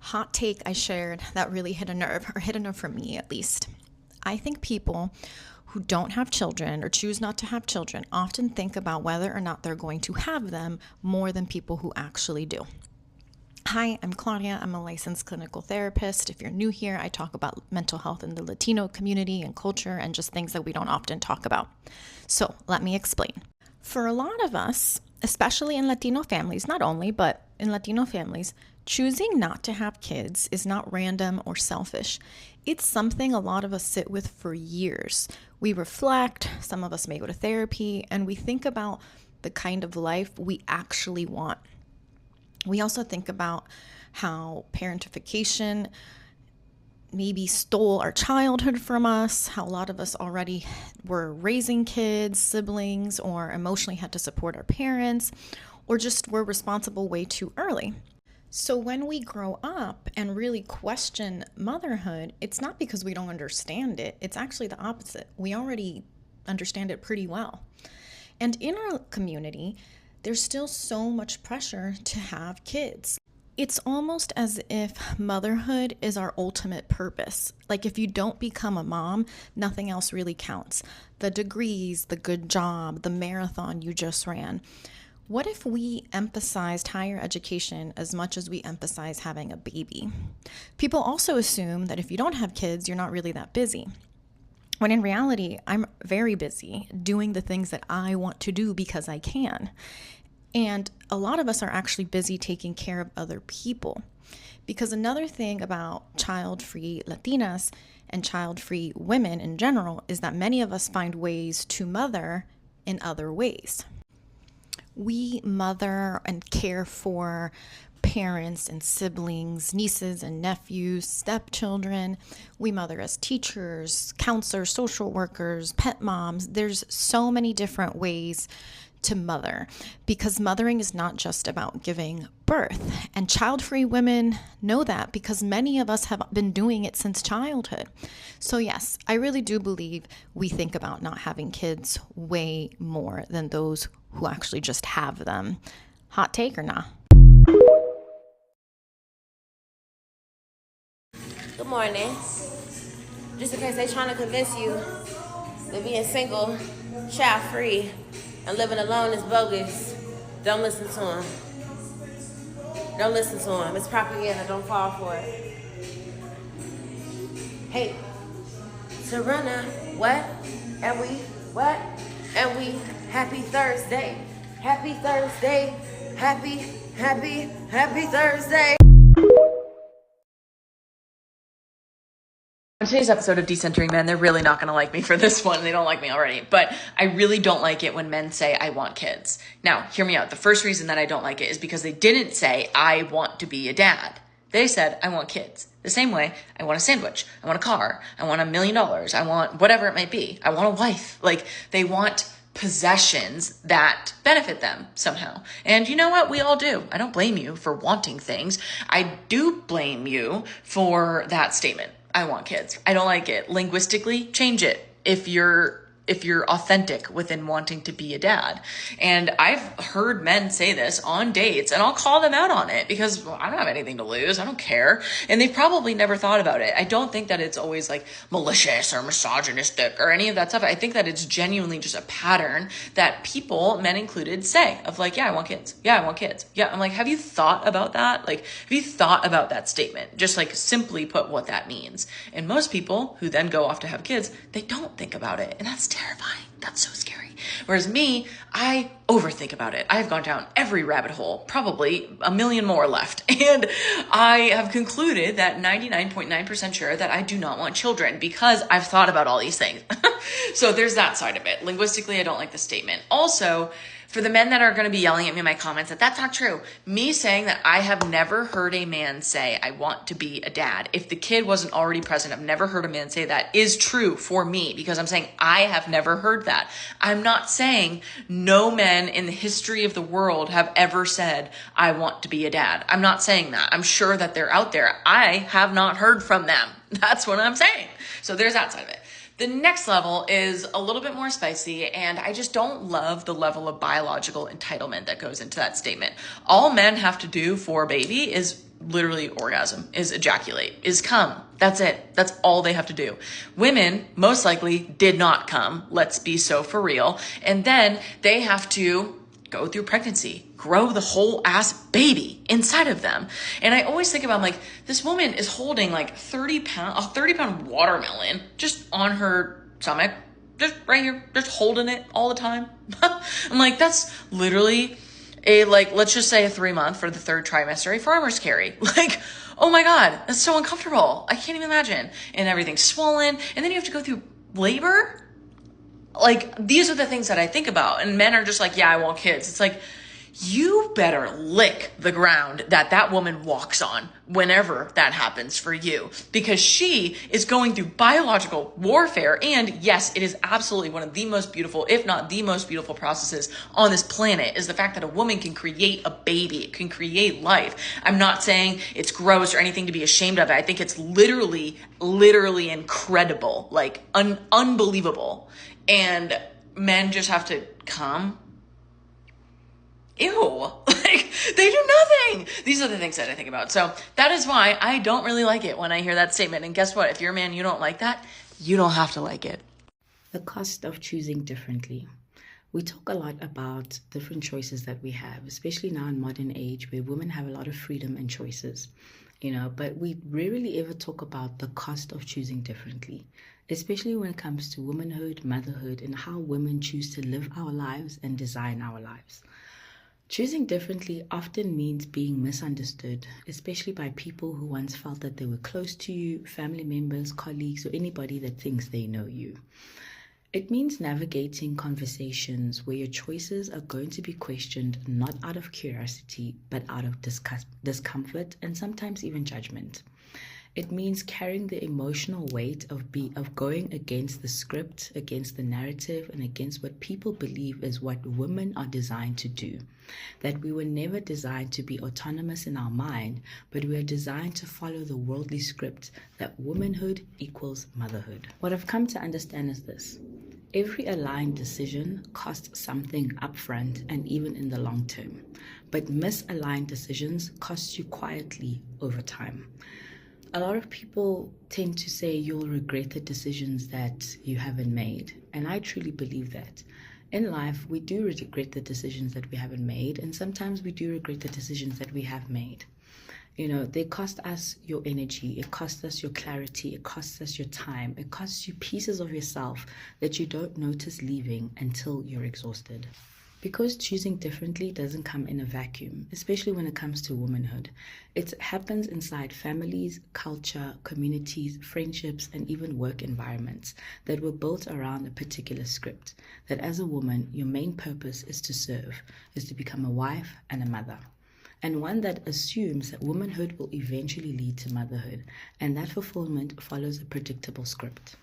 hot take I shared that really hit a nerve, or hit a nerve for me at least. I think people who don't have children or choose not to have children often think about whether or not they're going to have them more than people who actually do. Hi, I'm Claudia. I'm a licensed clinical therapist. If you're new here, I talk about mental health in the Latino community and culture and just things that we don't often talk about. So let me explain. For a lot of us, especially in Latino families, not only, but in Latino families, choosing not to have kids is not random or selfish. It's something a lot of us sit with for years. We reflect, some of us may go to therapy, and we think about the kind of life we actually want. We also think about how parentification maybe stole our childhood from us, how a lot of us already were raising kids, siblings, or emotionally had to support our parents, or just were responsible way too early. So when we grow up and really question motherhood, it's not because we don't understand it. It's actually the opposite. We already understand it pretty well. And in our community, there's still so much pressure to have kids. It's almost as if motherhood is our ultimate purpose. Like if you don't become a mom, nothing else really counts. The degrees, the good job, the marathon you just ran. What if we emphasized higher education as much as we emphasize having a baby? People also assume that if you don't have kids, you're not really that busy. When in reality, I'm very busy doing the things that I want to do because I can. And a lot of us are actually busy taking care of other people. Because another thing about child-free Latinas and child-free women in general is that many of us find ways to mother in other ways. We mother and care for parents and siblings, nieces and nephews, stepchildren. We mother as teachers, counselors, social workers, pet moms. There's so many different ways to mother because mothering is not just about giving birth. And child-free women know that because many of us have been doing it since childhood. So yes, I really do believe we think about not having kids way more than those who actually just have them. Hot take or not? Good morning. Just in case they're trying to convince you that being single, child-free, and living alone is bogus, don't listen to them. Don't listen to them. It's propaganda. Don't fall for it. Hey, Serena, what? And we, what? And we, happy Thursday. Happy Thursday. Happy Thursday. On today's episode of Decentering Men, they're really not going to like me for this one. They don't like me already. But I really don't like it when men say, I want kids. Now, hear me out. The first reason that I don't like it is because they didn't say, I want to be a dad. They said, I want kids. The same way, I want a sandwich. I want a car. I want $1 million. I want whatever it might be. I want a wife. Like, they want possessions that benefit them somehow. And you know what? We all do. I don't blame you for wanting things. I do blame you for that statement. I want kids. I don't like it. Linguistically, change it if you're authentic within wanting to be a dad. And I've heard men say this on dates, and I'll call them out on it because I don't have anything to lose. I don't care. And they've probably never thought about it. I don't think that it's always like malicious or misogynistic or any of that stuff. I think that it's genuinely just a pattern that people, men included, say of like, yeah, I want kids. Yeah, I want kids. Yeah. I'm like, have you thought about that? Like, have you thought about that statement? Just like simply put what that means. And most people who then go off to have kids, they don't think about it. And that's terrifying. That's so scary. Whereas me, I overthink about it. I've gone down every rabbit hole, probably a million more left. And I have concluded that 99.9% sure that I do not want children because I've thought about all these things. So there's that side of it. Linguistically, I don't like the statement. Also, for the men that are going to be yelling at me in my comments that that's not true, me saying that I have never heard a man say, I want to be a dad. If the kid wasn't already present, I've never heard a man say that is true for me because I'm saying I have never heard that. I'm not saying no men in the history of the world have ever said, I want to be a dad. I'm not saying that. I'm sure that they're out there. I have not heard from them. That's what I'm saying. So there's that side of it. The next level is a little bit more spicy, and I just don't love the level of biological entitlement that goes into that statement. All men have to do for a baby is literally orgasm, is ejaculate, is come. That's it. That's all they have to do. Women most likely did not come. Let's be so for real. And then they have to go through pregnancy, grow the whole ass baby inside of them. And I always think about, like, this woman is holding like a 30-pound watermelon just on her stomach, just right here, just holding it all the time. I'm like, that's literally let's just say a 3-month for the third trimester, a farmer's carry. Like, oh my God, that's so uncomfortable. I can't even imagine. And everything's swollen. And then you have to go through labor. Like, these are the things that I think about. And men are just like, yeah, I want kids. It's like, you better lick the ground that woman walks on whenever that happens for you, because she is going through biological warfare. And yes, it is absolutely one of the most beautiful, if not the most beautiful processes on this planet, is the fact that a woman can create a baby. It can create life. I'm not saying it's gross or anything to be ashamed of. I think it's literally incredible, like unbelievable. And men just have to come. Ew, like, they do nothing. These are the things that I think about. So that is why I don't really like it when I hear that statement. And guess what? If you're a man, you don't like that, you don't have to like it. The cost of choosing differently. We talk a lot about different choices that we have, especially now in modern age where women have a lot of freedom and choices, but we rarely ever talk about the cost of choosing differently, especially when it comes to womanhood, motherhood, and how women choose to live our lives and design our lives. Choosing differently often means being misunderstood, especially by people who once felt that they were close to you, family members, colleagues, or anybody that thinks they know you. It means navigating conversations where your choices are going to be questioned not out of curiosity, but out of discomfort and sometimes even judgment. It means carrying the emotional weight of going against the script, against the narrative, and against what people believe is what women are designed to do. That we were never designed to be autonomous in our mind, but we are designed to follow the worldly script that womanhood equals motherhood. What I've come to understand is this. Every aligned decision costs something upfront and even in the long term, but misaligned decisions cost you quietly over time. A lot of people tend to say you'll regret the decisions that you haven't made. And I truly believe that. In life, we do regret the decisions that we haven't made. And sometimes we do regret the decisions that we have made. They cost us your energy. It costs us your clarity. It costs us your time. It costs you pieces of yourself that you don't notice leaving until you're exhausted. Because choosing differently doesn't come in a vacuum, especially when it comes to womanhood. It happens inside families, culture, communities, friendships, and even work environments that were built around a particular script. That as a woman, your main purpose is to serve, is to become a wife and a mother. And one that assumes that womanhood will eventually lead to motherhood, and that fulfillment follows a predictable script.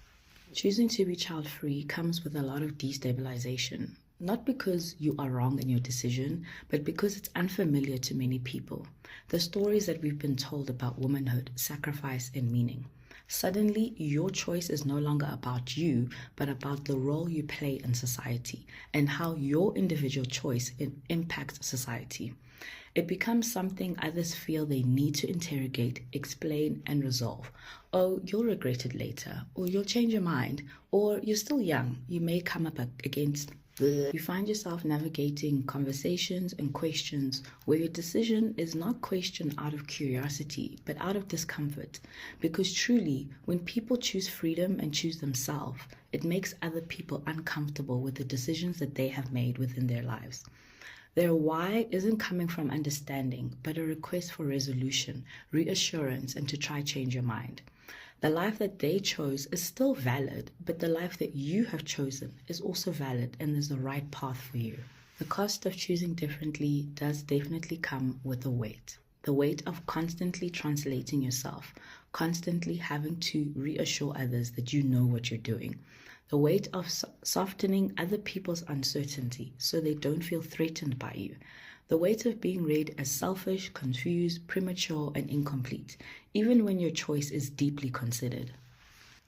Choosing to be child-free comes with a lot of destabilization. Not because you are wrong in your decision, but because it's unfamiliar to many people. The stories that we've been told about womanhood, sacrifice, and meaning. Suddenly, your choice is no longer about you, but about the role you play in society and how your individual choice impacts society. It becomes something others feel they need to interrogate, explain, and resolve. Oh, you'll regret it later, or you'll change your mind, or you're still young, you may come up against. You find yourself navigating conversations and questions where your decision is not questioned out of curiosity, but out of discomfort. Because truly, when people choose freedom and choose themselves, it makes other people uncomfortable with the decisions that they have made within their lives. Their why isn't coming from understanding, but a request for resolution, reassurance, and to try change your mind. The life that they chose is still valid, but the life that you have chosen is also valid and there's the right path for you. The cost of choosing differently does definitely come with a weight. The weight of constantly translating yourself, constantly having to reassure others that you know what you're doing. The weight of softening other people's uncertainty so they don't feel threatened by you. The weight of being read as selfish, confused, premature, and incomplete, even when your choice is deeply considered.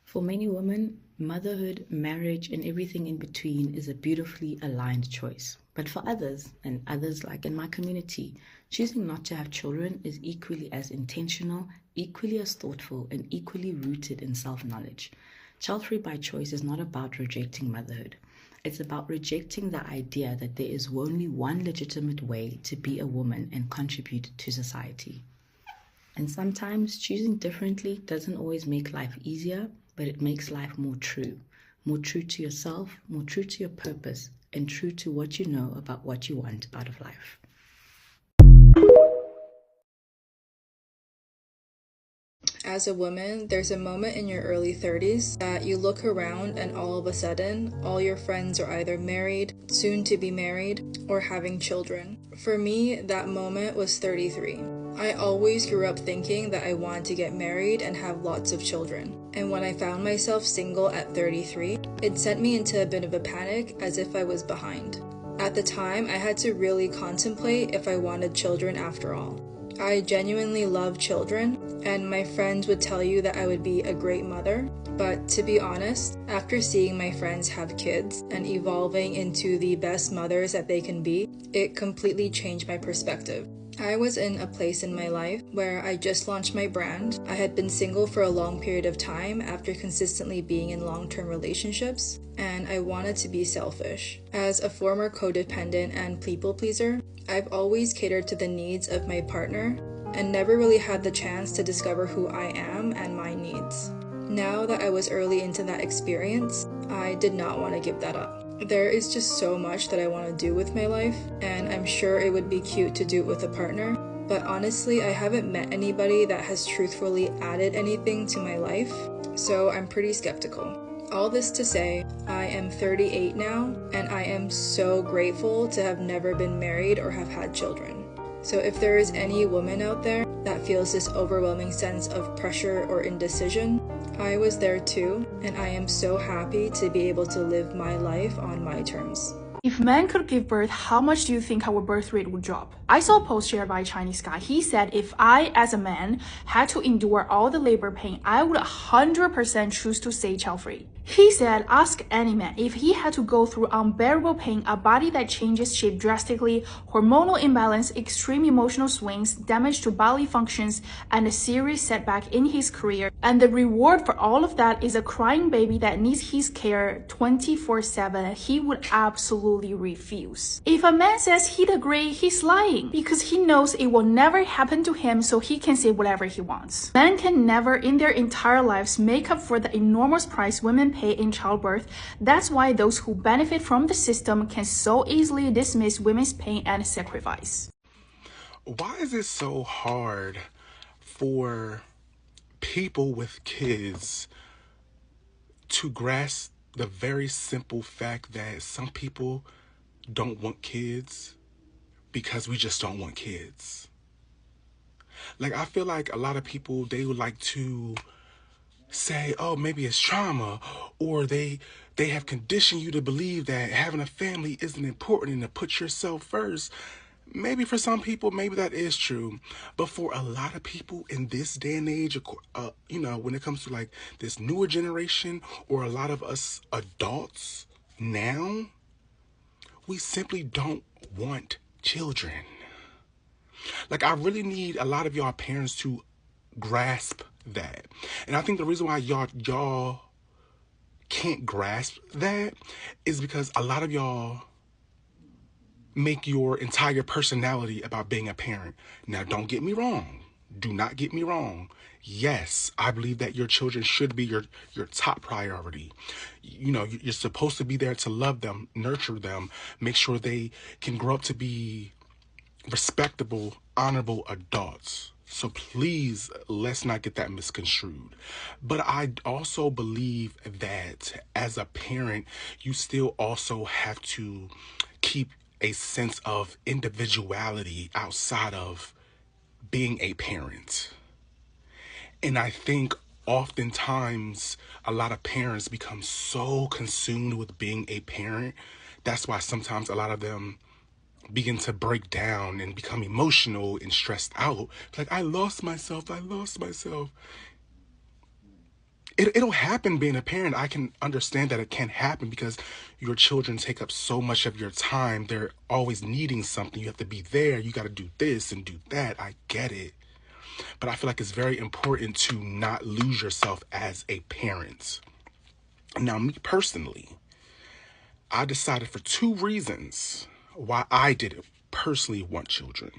For many women, motherhood, marriage, and everything in between is a beautifully aligned choice. But for others, and others like in my community, choosing not to have children is equally as intentional, equally as thoughtful, and equally rooted in self knowledge. Child-free by choice is not about rejecting motherhood. It's about rejecting the idea that there is only one legitimate way to be a woman and contribute to society. And sometimes choosing differently doesn't always make life easier, but it makes life more true to yourself, more true to your purpose, and true to what you know about what you want out of life. As a woman, there's a moment in your early 30s that you look around and all of a sudden, all your friends are either married, soon to be married, or having children. For me, that moment was 33. I always grew up thinking that I wanted to get married and have lots of children. And when I found myself single at 33, it sent me into a bit of a panic as if I was behind. At the time, I had to really contemplate if I wanted children after all. I genuinely love children, and my friends would tell you that I would be a great mother. But to be honest, after seeing my friends have kids and evolving into the best mothers that they can be, it completely changed my perspective. I was in a place in my life where I just launched my brand. I had been single for a long period of time after consistently being in long-term relationships, and I wanted to be selfish. As a former codependent and people pleaser, I've always catered to the needs of my partner and never really had the chance to discover who I am and my needs. Now that I was early into that experience, I did not want to give that up. There is just so much that I want to do with my life, and I'm sure it would be cute to do it with a partner, but honestly, I haven't met anybody that has truthfully added anything to my life, so I'm pretty skeptical. All this to say, I am 38 now, and I am so grateful to have never been married or have had children. So if there is any woman out there that feels this overwhelming sense of pressure or indecision, I was there too, and I am so happy to be able to live my life on my terms. If men could give birth, how much do you think our birth rate would drop? I saw a post shared by a Chinese guy. He said, if I, as a man, had to endure all the labor pain, I would 100% choose to stay child-free. He said, ask any man, if he had to go through unbearable pain, a body that changes shape drastically, hormonal imbalance, extreme emotional swings, damage to bodily functions, and a serious setback in his career, and the reward for all of that is a crying baby that needs his care 24/7, he would absolutely refuse. If a man says he'd agree, he's lying, because he knows it will never happen to him, so he can say whatever he wants. Men can never in their entire lives make up for the enormous price women pay in childbirth. That's why those who benefit from the system can so easily dismiss women's pain and sacrifice. Why is it so hard for people with kids to grasp the very simple fact that some people don't want kids because we just don't want kids? Like, I feel like a lot of people, they would like to say, oh, maybe it's trauma, or they have conditioned you to believe that having a family isn't important and to put yourself first. Maybe for some people, maybe that is true. But for a lot of people in this day and age, when it comes to like this newer generation, or a lot of us adults now, we simply don't want children. Like, I really need a lot of y'all parents to grasp that. And I think the reason why y'all can't grasp that is because a lot of y'all make your entire personality about being a parent. Now, don't get me wrong. Do not get me wrong. Yes, I believe that your children should be your top priority. You know, you're supposed to be there to love them, nurture them, make sure they can grow up to be respectable, honorable adults. So please, let's not get that misconstrued. But I also believe that as a parent, you still also have to keep a sense of individuality outside of being a parent. And I think oftentimes a lot of parents become so consumed with being a parent. That's why sometimes a lot of them begin to break down and become emotional and stressed out. Like, I lost myself. it'll happen being a parent. I can understand that it can happen because your children take up so much of your time. They're always needing something. You have to be there. You got to do this and do that. I get it. But I feel like it's very important to not lose yourself as a parent. Now, me personally, I decided for 2 reasons why I didn't personally want children.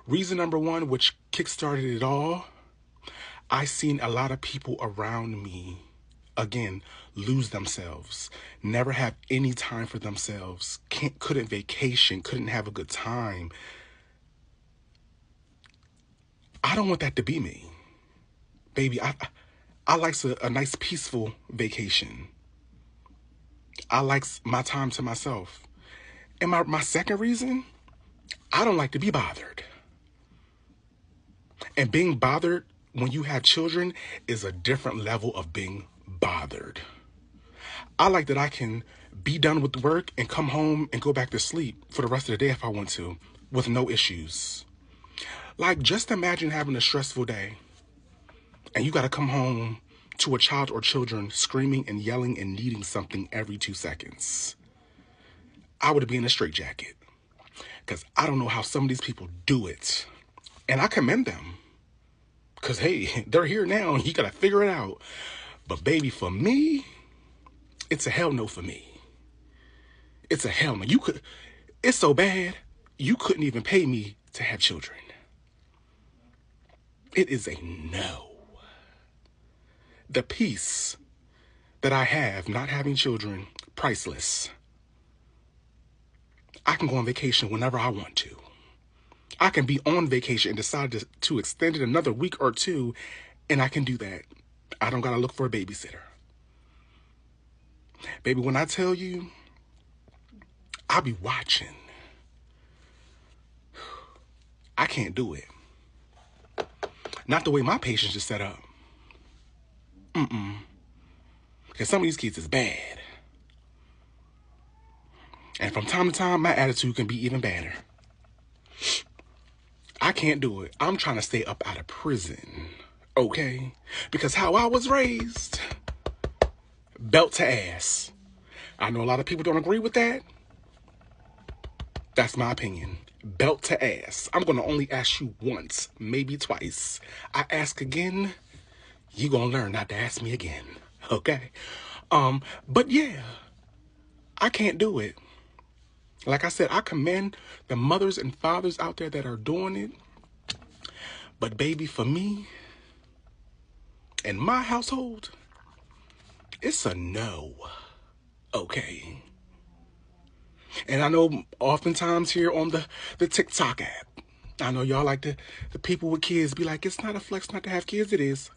Reason number 1, which kickstarted it all, I seen a lot of people around me, again, lose themselves, never have any time for themselves, couldn't vacation, couldn't have a good time. I don't want that to be me. Baby, I like a nice peaceful vacation. I like my time to myself. And my second reason, I don't like to be bothered. And being bothered when you have children is a different level of being bothered. I like that I can be done with work and come home and go back to sleep for the rest of the day if I want to, with no issues. Like, just imagine having a stressful day and you got to come home to a child or children screaming and yelling and needing something every 2 seconds. I would be in a straitjacket because I don't know how some of these people do it. And I commend them because, hey, they're here now and you got to figure it out. But baby, for me, it's a hell no for me. It's a hell no. It's so bad, you couldn't even pay me to have children. It is a no. The peace that I have not having children, priceless. I can go on vacation whenever I want to. I can be on vacation and decide to extend it another week or 2, and I can do that. I don't gotta look for a babysitter. Baby, when I tell you, I'll be watching. I can't do it. Not the way my patience is set up. Because some of these kids is bad. And from time to time, my attitude can be even badder. I can't do it. I'm trying to stay up out of prison, okay? Because how I was raised, belt to ass. I know a lot of people don't agree with that. That's my opinion. Belt to ass. I'm going to only ask you once, maybe twice. I ask again, you going to learn not to ask me again, okay? But yeah, I can't do it. Like I said, I commend the mothers and fathers out there that are doing it. But baby, for me, in my household, it's a no. Okay. And I know oftentimes here on the TikTok app, I know y'all like the people with kids be like, it's not a flex not to have kids. It is.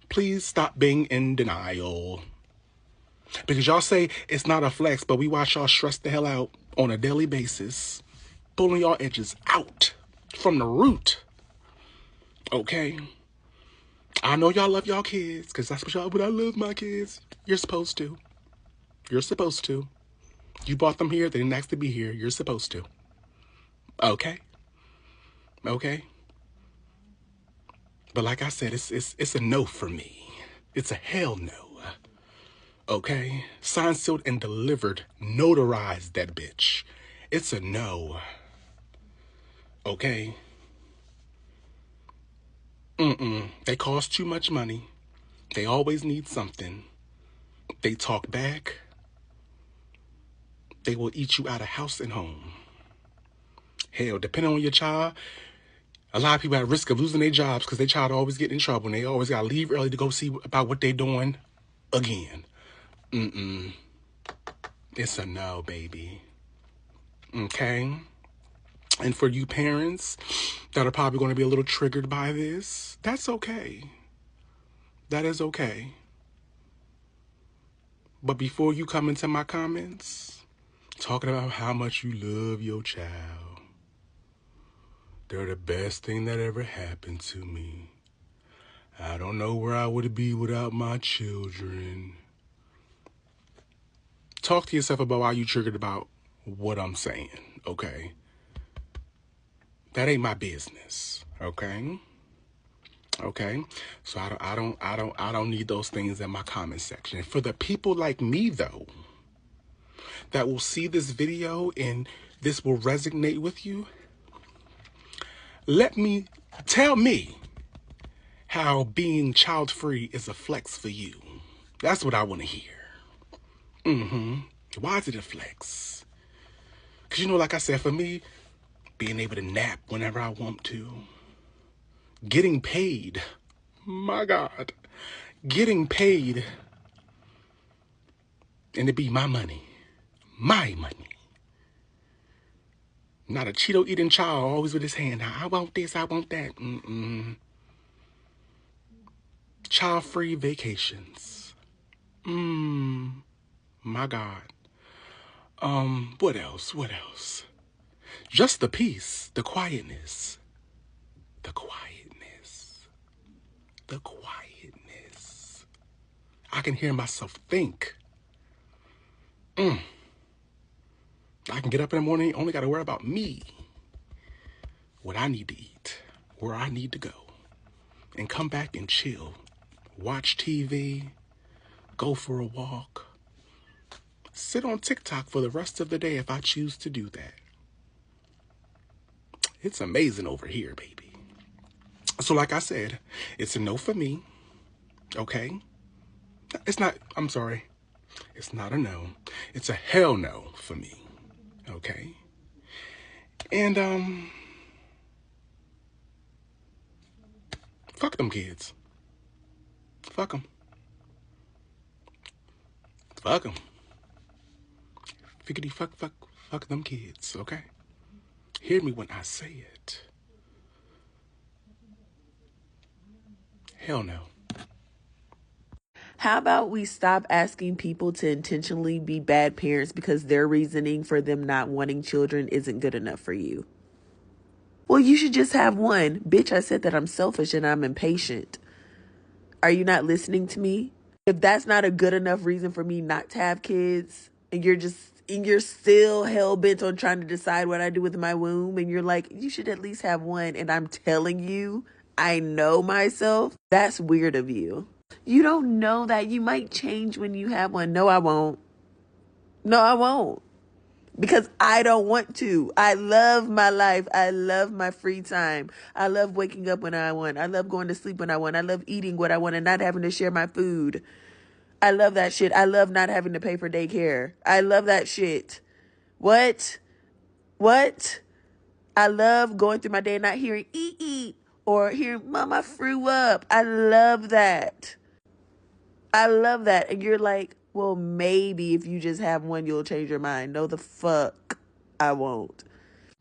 Please stop being in denial. Because y'all say it's not a flex, but we watch y'all stress the hell out on a daily basis, pulling y'all edges out from the root. Okay? I know y'all love y'all kids, because that's what y'all, but I love my kids. You're supposed to. You're supposed to. You brought them here, they didn't ask to be here. You're supposed to. Okay? Okay? But like I said, it's a no for me. It's a hell no. Okay? Signed, sealed, and delivered. Notarized that bitch. It's a no. Okay? They cost too much money. They always need something. They talk back. They will eat you out of house and home. Hell, depending on your child, a lot of people are at risk of losing their jobs because their child always get in trouble and they always got to leave early to go see about what they're doing again. It's a no, baby. Okay? And for you parents that are probably going to be a little triggered by this, that's okay. That is okay. But before you come into my comments, talking about how much you love your child, they're the best thing that ever happened to me. I don't know where I would be without my children. Talk to yourself about why you triggered about what I'm saying, okay? That ain't my business, okay? Okay, so I don't need those things in my comment section. For the people like me though, that will see this video and this will resonate with you, tell me how being child free is a flex for you. That's what I want to hear. Why is it a flex? Because, like I said, for me, being able to nap whenever I want to, getting paid, my God, getting paid, and it be my money, not a Cheeto eating child always with his hand out. I want this, I want that. Child free vacations. My God. What else? What else? Just the peace, the quietness, the quietness, the quietness. I can hear myself think. I can get up in the morning, only got to worry about me, what I need to eat, where I need to go, and come back and chill, watch TV, go for a walk, sit on TikTok for the rest of the day if I choose to do that. It's amazing over here, baby. So like I said, it's a no for me, okay? It's not a no. It's a hell no for me, okay? And, fuck them kids. Fuck them. Fuck them. Fickety fuck them kids, okay? Hear me when I say it. Hell no. How about we stop asking people to intentionally be bad parents because their reasoning for them not wanting children isn't good enough for you? Well, you should just have one. Bitch, I said that I'm selfish and I'm impatient. Are you not listening to me? If that's not a good enough reason for me not to have kids, and you're still hell-bent on trying to decide what I do with my womb, and you're like, you should at least have one, and I'm telling you, I know myself, that's weird of you. You don't know that you might change when you have one. No, I won't. Because I don't want to. I love my life. I love my free time. I love waking up when I want. I love going to sleep when I want. I love eating what I want and not having to share my food. I love that shit. I love not having to pay for daycare. I love that shit. What? I love going through my day and not hearing eat or hearing mama threw up. I love that. And you're like, well, maybe if you just have one, you'll change your mind. No, the fuck I won't.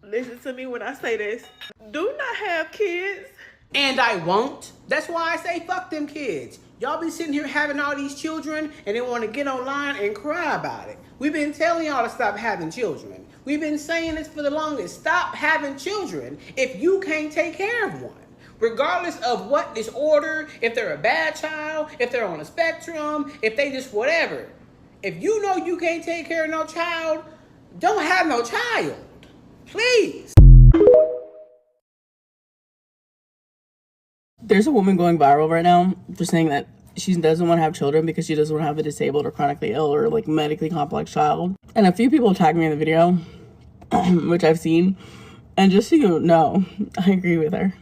Listen to me when I say this. Do not have kids. And I won't. That's why I say fuck them kids. Y'all be sitting here having all these children and they want to get online and cry about it. We've been telling y'all to stop having children. We've been saying this for the longest. Stop having children if you can't take care of one. Regardless of what disorder, if they're a bad child, if they're on a spectrum, if they just whatever. If you know you can't take care of no child, don't have no child. Please. There's a woman going viral right now for saying that she doesn't want to have children because she doesn't want to have a disabled or chronically ill or like medically complex child. And a few people tagged me in the video, which I've seen. And just so you know, I agree with her.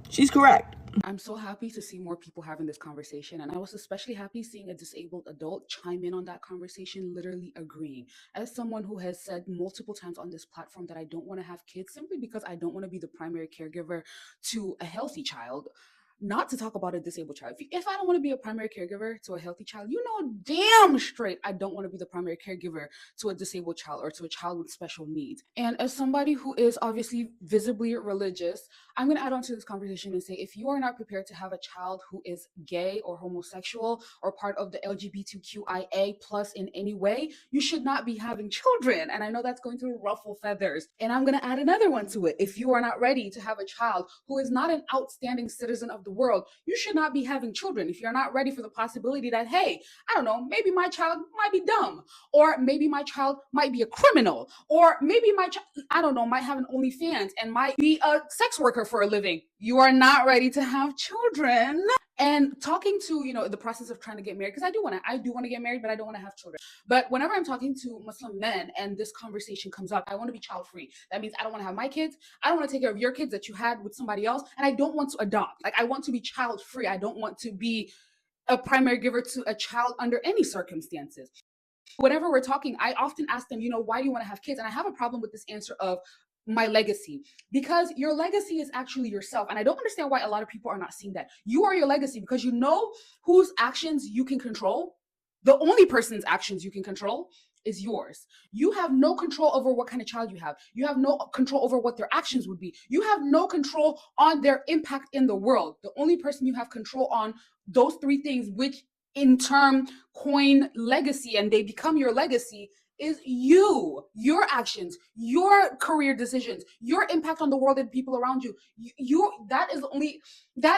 She's correct. I'm so happy to see more people having this conversation, and I was especially happy seeing a disabled adult chime in on that conversation, literally agreeing. As someone who has said multiple times on this platform that I don't want to have kids simply because I don't want to be the primary caregiver to a healthy child, not to talk about a disabled child. If I don't want to be a primary caregiver to a healthy child, you know damn straight I don't want to be the primary caregiver to a disabled child or to a child with special needs. And as somebody who is obviously visibly religious, I'm going to add on to this conversation and say, if you are not prepared to have a child who is gay or homosexual or part of the LGBTQIA plus in any way, you should not be having children. And I know that's going to ruffle feathers. And I'm going to add another one to it. If you are not ready to have a child who is not an outstanding citizen of the world, you should not be having children. If you're not ready for the possibility that, hey, I don't know, maybe my child might be dumb, or maybe my child might be a criminal, or maybe my child, I don't know, might have an OnlyFans and might be a sex worker for a living. you are not ready to have children. And talking to, the process of trying to get married, because I do want to get married, but I don't want to have children. But whenever I'm talking to Muslim men and this conversation comes up, I want to be child free. That means I don't want to have my kids. I don't want to take care of your kids that you had with somebody else. And I don't want to adopt. Like, I want to be child free. I don't want to be a primary giver to a child under any circumstances. Whenever we're talking, I often ask them, why do you want to have kids? And I have a problem with this answer of my legacy, because your legacy is actually yourself. And I don't understand why a lot of people are not seeing that. You are your legacy because you know whose actions you can control. The only person's actions you can control is yours. You have no control over what kind of child you have. You have no control over what their actions would be. You have no control on their impact in the world. The only person you have control on those three things, which in turn coin legacy and they become your legacy, is you, your actions, your career decisions, your impact on the world and people around you. That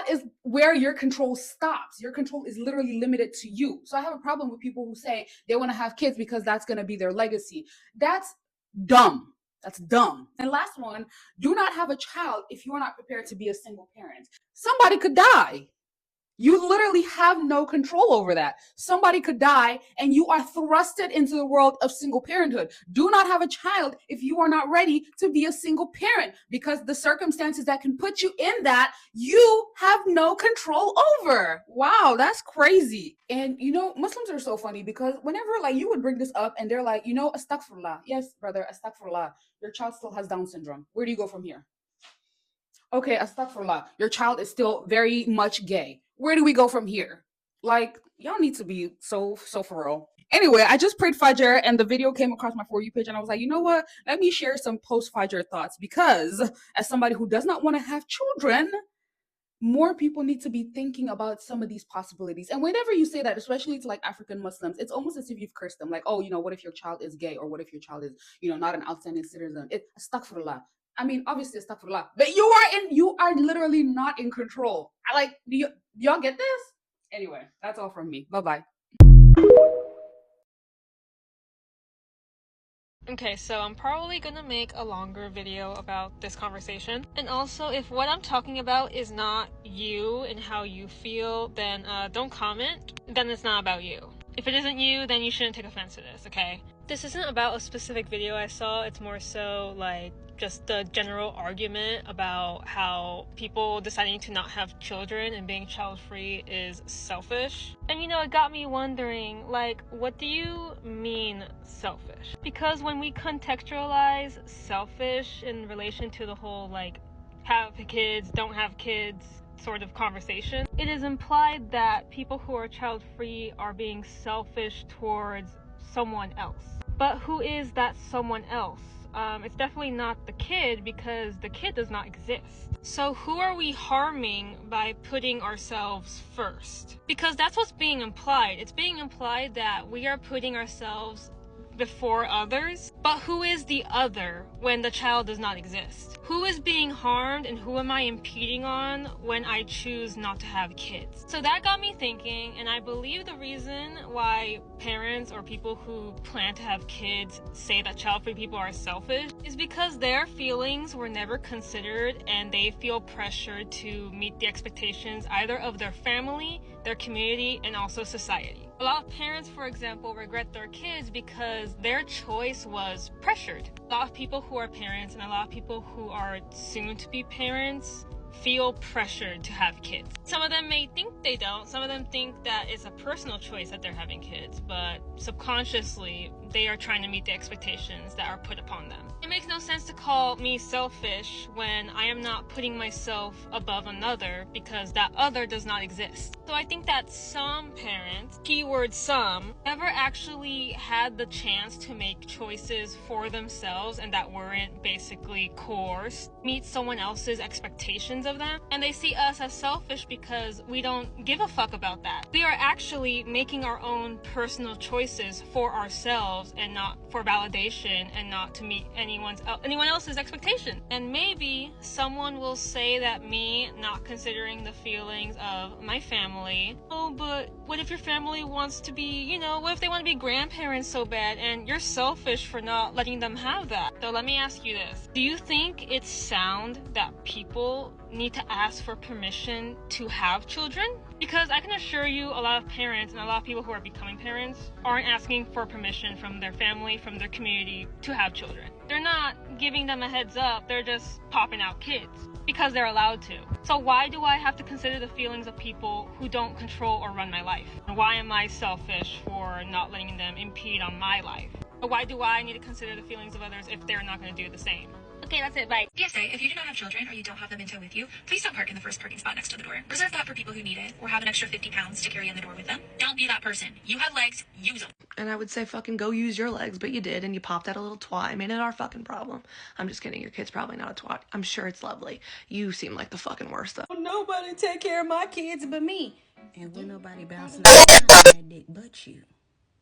is where your control stops. Your control is literally limited to you. So I have a problem with people who say they want to have kids because that's going to be their legacy. That's dumb. That's dumb. And last one, do not have a child if you are not prepared to be a single parent. Somebody could die. You literally have no control over that. Somebody could die and you are thrusted into the world of single parenthood. Do not have a child if you are not ready to be a single parent, because the circumstances that can put you in that, you have no control over. Wow, that's crazy. And Muslims are so funny because whenever you would bring this up and they're like, astaghfirullah. Yes, brother, astaghfirullah. Your child still has Down syndrome. Where do you go from here? Okay, astaghfirullah. Your child is still very much gay. Where do we go from here? Y'all need to be so for real. Anyway, I just prayed Fajr and the video came across my For You page and I was like, you know what? Let me share some post-Fajr thoughts, because as somebody who does not want to have children, more people need to be thinking about some of these possibilities. And whenever you say that, especially to African Muslims, it's almost as if you've cursed them. What if your child is gay, or what if your child is, not an outstanding citizen? Astaghfirullah. I mean, obviously, astaghfirullah, but you are literally not in control. Do y'all get this? Anyway, that's all from me. Bye-bye. Okay, so I'm probably gonna make a longer video about this conversation. And also, if what I'm talking about is not you and how you feel, then don't comment. Then it's not about you. If it isn't you, then you shouldn't take offense to this, okay? This isn't about a specific video I saw. It's more so just the general argument about how people deciding to not have children and being child-free is selfish. And it got me wondering, what do you mean selfish? Because when we contextualize selfish in relation to the whole have kids, don't have kids sort of conversation, it is implied that people who are child-free are being selfish towards someone else. But who is that someone else? It's definitely not the kid, because the kid does not exist. So who are we harming by putting ourselves first? Because that's what's being implied. It's being implied that we are putting ourselves before others. But who is the other when the child does not exist? Who is being harmed and who am I impeding on when I choose not to have kids? So that got me thinking, and I believe the reason why parents or people who plan to have kids say that child-free people are selfish is because their feelings were never considered and they feel pressured to meet the expectations either of their family, their community, and also society. A lot of parents, for example, regret their kids because their choice was pressured. A lot of people who are parents and a lot of people who are soon to be parents feel pressured to have kids. Some of them may think they don't. Some of them think that it's a personal choice that they're having kids, but subconsciously they are trying to meet the expectations that are put upon them. It makes no sense to call me selfish when I am not putting myself above another because that other does not exist. So I think that some parents, keyword some, never actually had the chance to make choices for themselves and that weren't basically coerced, meet someone else's expectations of them. And they see us as selfish because we don't give a fuck about that. We are actually making our own personal choices for ourselves and not for validation and not to meet anyone else's expectation. And maybe someone will say that me not considering the feelings of my family, oh, but what if your family wants to be, what if they want to be grandparents so bad and you're selfish for not letting them have that? So let me ask you this. Do you think it's sound that people need to ask for permission to have children? Because I can assure you a lot of parents and a lot of people who are becoming parents aren't asking for permission from their family, from their community to have children. They're not giving them a heads up, they're just popping out kids because they're allowed to. So why do I have to consider the feelings of people who don't control or run my life? And why am I selfish for not letting them impede on my life? Or why do I need to consider the feelings of others if they're not going to do the same? Okay, that's it. Bye. PSA, if you do not have children or you don't have them in tow with you, please don't park in the first parking spot next to the door. Reserve that for people who need it or have an extra 50 pounds to carry in the door with them. Don't be that person. You have legs, use them. And I would say fucking go use your legs, but you did, and you popped out a little twat. I made it our fucking problem. I'm just kidding. Your kid's probably not a twat. I'm sure it's lovely. You seem like the fucking worst, though. Nobody take care of my kids but me. And when nobody bouncing that dick but you.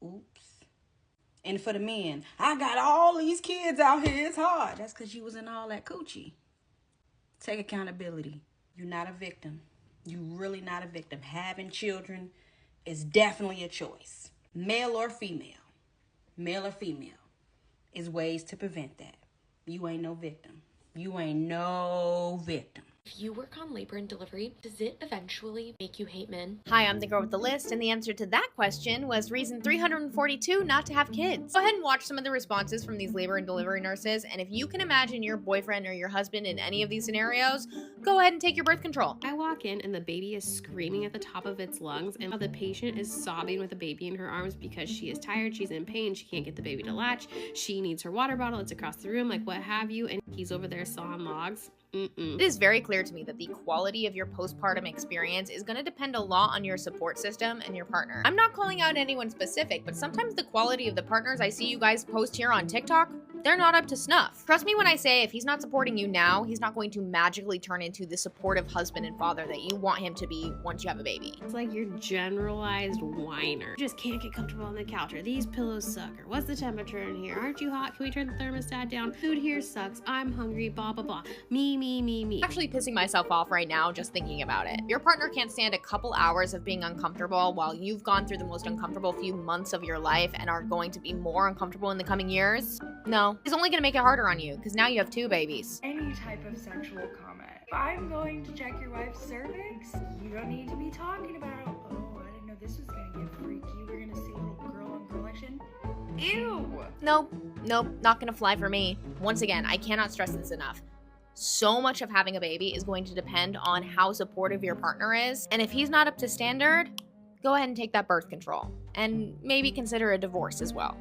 Oops. And for the men, I got all these kids out here. It's hard. That's because you was in all that coochie. Take accountability. You're not a victim. You're really not a victim. Having children is definitely a choice. Male or female is ways to prevent that. You ain't no victim. You ain't no victim. If you work on labor and delivery, does it eventually make you hate men? Hi, I'm the girl with the list, and the answer to that question was reason 342 not to have kids. Go ahead and watch some of the responses from these labor and delivery nurses, and if you can imagine your boyfriend or your husband in any of these scenarios, go ahead and take your birth control. I walk in and the baby is screaming at the top of its lungs, and the patient is sobbing with the baby in her arms because she is tired, she's in pain, she can't get the baby to latch, she needs her water bottle, it's across the room, like what have you, and he's over there sawing logs. It is very clear to me that the quality of your postpartum experience is going to depend a lot on your support system and your partner. I'm not calling out anyone specific, but sometimes the quality of the partners I see you guys post here on TikTok, they're not up to snuff. Trust me when I say if he's not supporting you now, he's not going to magically turn into the supportive husband and father that you want him to be once you have a baby. It's like your generalized whiner. You just can't get comfortable on the couch, or these pillows suck, or what's the temperature in here? Aren't you hot? Can we turn the thermostat down? Food here sucks. I'm hungry, blah, blah, blah. Me. Actually pissing myself off right now just thinking about it. Your partner can't stand a couple hours of being uncomfortable while you've gone through the most uncomfortable few months of your life and are going to be more uncomfortable in the coming years? No. He's only gonna make it harder on you because now you have 2 babies. Any type of sexual comment. If I'm going to check your wife's cervix, you don't need to be talking about, oh, I didn't know this was gonna get freaky. We're gonna see a little girl on girl action. Ew. Nope, not gonna fly for me. Once again, I cannot stress this enough. So much of having a baby is going to depend on how supportive your partner is. And if he's not up to standard, go ahead and take that birth control. And maybe consider a divorce as well.